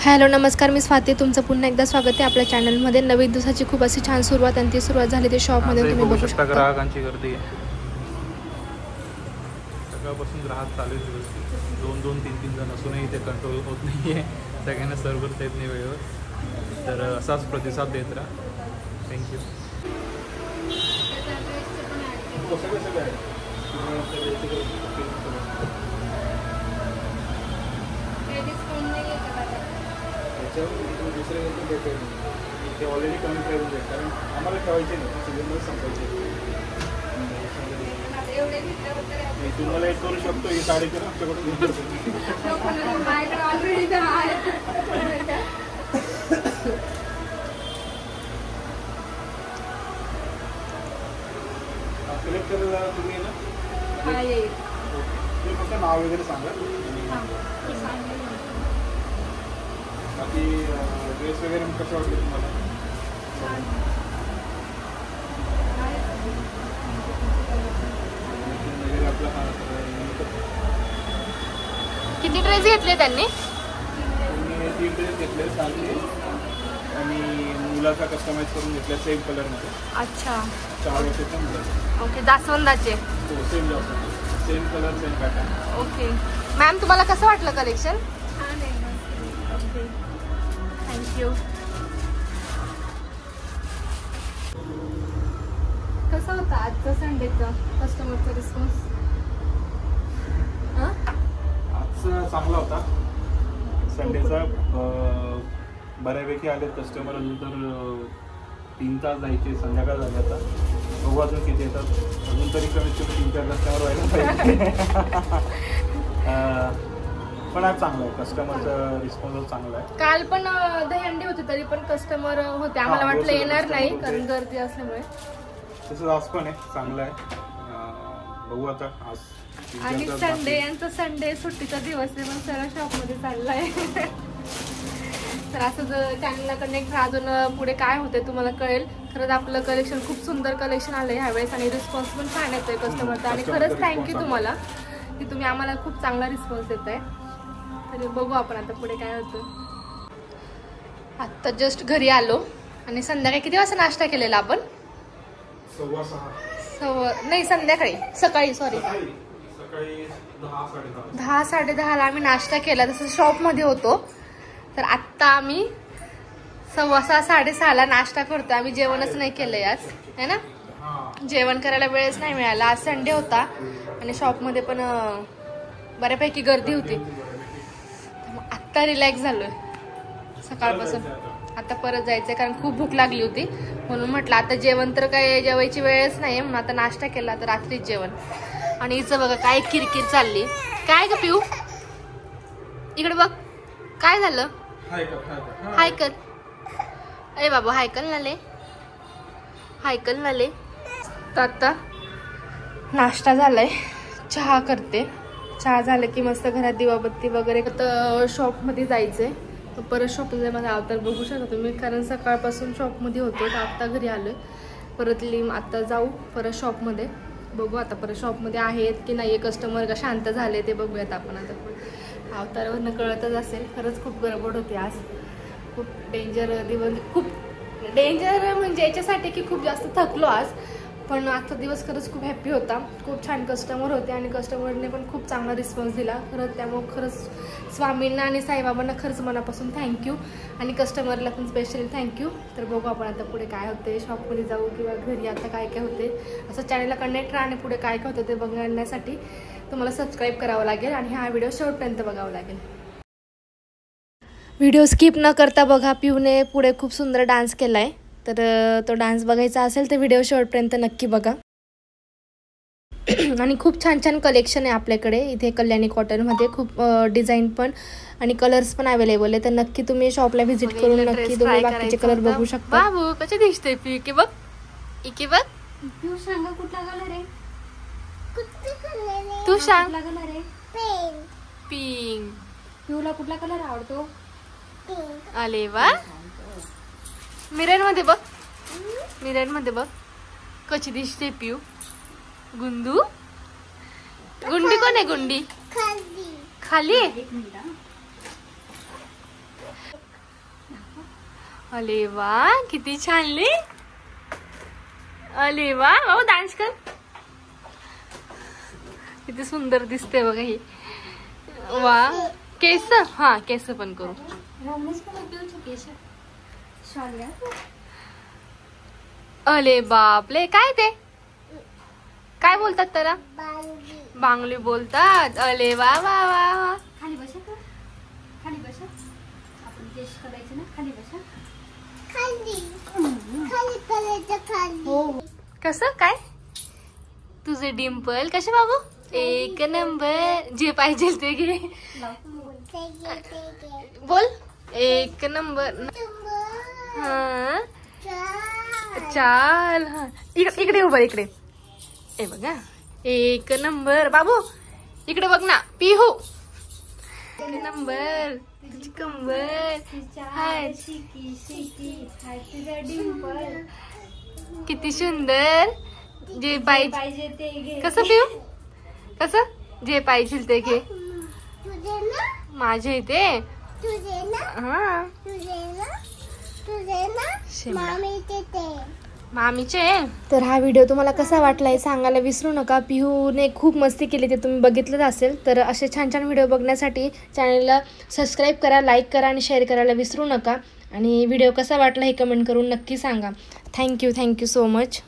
Hello नमस्कार, मी स्वाती. तुमचं पुन्हा एकदा स्वागत आहे आपल्या चॅनलमध्ये. नवीन दिवसाची खूप अशी छान सुरुवात आणि ती सुरुवात झाली ते शॉपमध्ये तुम्ही बघू शकता. ग्राहकांची गर्दी आहे. सकाळपासून ग्राहक चालू आहेत. 2-3 जण असूनही ते कंट्रोल होत नाही आहे. सगळ्यांना सर्व करता येत नाही वेळेवर. तर असाच प्रतिसाद देत राहा. थँक्यू. ते ऑलरेडी कमी प्राईज आहे, कारण आम्हाला ठेवायचे नाही, सीझनमध्ये संपायचे. मी तुम्हाला एक करू शकतो, ही साडी तर आमच्याकडून सिलेक्ट करायला तुम्ही ना तुम्ही फक्त नाव वगैरे सांगा. बाकी ड्रेस वगैरे कसे वाटले तुम्हाला? किती ड्रेस घेतले त्यांनी? 3 ड्रेस घेतले, सारखे आणि मुलाचा कस्टमाइज करून घेतला सेम कलरमध्ये. अच्छा, 4 वर्षाच्या मुलाचा. ओके. जास्वंदाचे same colour same pattern. Okay ma'am, तुम्हाला कसं वाटलं कलेक्शन? थँक्यू. कसा होता आजचा संडेचा कस्टमरचा रिस्पॉन्स? आजचा चांगला होता संडेचा. बऱ्यापैकी आले कस्टमर. अजून तर 3 तास जायचे, संध्याकाळ झाले. आता बघू अजून किती येतात. अजून तरी कमीत कमी 3-4 कस्टमर व्हायला पाहिजे. पण आज चांगला आहे, कस्टमरचा रिस्पॉन्स चांगला आहे. काल पण दहीहंडी होते तरी पण कस्टमर होते. आम्हाला वाटलं येणार नाही कारण गर्दी असल्यामुळे. तसंच आज पण आहे, चांगलं आहे. बघू आता आज. आणि संडे, यांचा संडे सुट्टीचा दिवस आहे, पण सगळ्या शॉपमध्ये चाललाय. तर असं जर चॅनलला कनेक्ट राहा, अजून पुढे काय होते तुम्हाला कळेल. खरंच आपलं कलेक्शन खूप सुंदर कलेक्शन आलंय ह्यावेळेस आणि रिस्पॉन्स पण छान येतोय कस्टमरचा. आणि खरंच थँक्यू तुम्हाला की तुम्ही आम्हाला खूप चांगला रिस्पॉन्स देताय. तर बघू आपण आता पुढे काय होतं. आत्ता जस्ट घरी आलो आणि संध्याकाळी किती वाजता नाश्ता केलेला आपण? 6:15 नाही, सकाळी सॉरी 10-10:30ला आम्ही नाश्ता केला. तसं शॉपमध्ये होतो. तर आत्ता आम्ही 6:15-6:30ला नाश्ता करतो. आम्ही जेवणच नाही केलंय आज, है ना? जेवण करायला वेळच नाही मिळाला. आज संडे होता आणि शॉपमध्ये पण बऱ्यापैकी गर्दी होती. आत्ता रिलॅक्स झालोय सकाळपासून. आता परत जायचंय कारण खूप भूक लागली होती, म्हणून म्हटलं आता जेवण तर काय जेवायची वेळच नाही, म्हणून आता नाश्ता केला तर रात्रीच जेवण. आणि हिचं बघा काय किरकिर चालली. काय ग पिऊ, इकडे बघ काय झालं. हाय कर. अरे बाबा हाय कर नाले, हाय कर नाले. तर आता नाश्ता झालाय, चहा करते. चहा झालं की मस्त घरात दिवाबत्ती वगैरे. तर शॉपमध्ये जायचंय. परत शॉपमध्ये माझा अवतार बघू शकता तुम्ही, कारण सकाळपासून शॉपमध्ये होतो. तर आत्ता घरी आलोय. परत आता जाऊ परत शॉपमध्ये. बघू आता परत शॉपमध्ये आहेत की नाही, कस्टमर का शांत झाले ते बघूयात आपण. आता अवतारावरनं कळतच असेल. खरंच खूप गडबड होती आज. खूप डेंजर दिवस, खूप डेंजर म्हणजे याच्यासाठी की खूप जास्त थकलो आज. पण आजचा दिवस खरंच खूप हॅप्पी होता. खूप छान कस्टमर होते आणि कस्टमरने पण खूप चांगला रिस्पॉन्स दिला. खरंच त्यामुळे खरंच स्वामींना आणि साईबाबांना खरंच मनापासून थँक्यू. आणि कस्टमरला पण स्पेशली थँक्यू. तर बघू आपण आता पुढे काय होते, शॉपमध्ये जाऊ किंवा घरी आता काय काय होते. असं चॅनलला कनेक्ट राहा आणि पुढे काय काय होतं ते बघण्यासाठी तुम्हाला सबस्क्राईब करावं लागेल आणि हा व्हिडिओ शेवटपर्यंत बघावा लागेल. व्हिडिओ स्किप न करता बघा. पिऊने पुढे खूप सुंदर डान्स केलाय. तर तो डान्स बघायचा असेल तर व्हिडिओ शेवटपर्यंत नक्की बघा. आणि खूप छान छान कलेक्शन आहे आपल्याकडे इथे कल्याणी कॉटनमध्ये. खूप डिझाईन पण आणि कलर्स पण अवेलेबल आहे. तर नक्की तुम्ही शॉपला व्हिजिट करून नक्की तुम्ही बाकीचे कलर बघू शकता. बाबू कसे दिसते पी? इके बघ, इके बघ. तू सांग कुठला कलर आहे? तू सांग. कुठला कलर आहे? पिंक. पिऊला कुठला कलर आवडतो? आले वा. मिरर मध्ये बघ, मिरर मध्ये बघ कशी दिसते पिऊ. गुंडू, गुंडी कोण आहे? गुंडी खाली. अरे वा किती छान अरे वा बाबू डान्स कर. किती सुंदर दिसते बघा ही. वा केस हा केस पण करू. अरे बापले काय ते काय बोलतात त्याला बांगली बोलतात. अरे वा वा वा वा. खाली बसा का खाली बसा आपण केस करायचं ना खाली बसा हो कसं काय तुझे डिम्पल कसे बाबू एक नंबर. जे पाहिजे ते घे बोल एक नंबर. हा चाल हा इकडे उभा इकडे. ए बघा एक नंबर बाबू इकडे बघ ना पिहू. एक नंबर तुझी कंबर हाय किती सुंदर. जे पाहिजे ते घे कसं पिऊ कसं जे पाहिजे ते घे. माझे इथे हा मामीचे. तर हा व्हिडिओ तुम्हाला कसा वाटला हे सांगायला विसरू नका. पिहूने खूप मस्ती केली ते तुम्ही बघितलंच असेल. तर असे छान छान व्हिडिओ बघण्यासाठी चॅनलला सबस्क्राईब करा, लाईक करा आणि शेअर करायला विसरू नका. आणि व्हिडिओ कसा वाटला हे कमेंट करून नक्की सांगा. Thank you so much.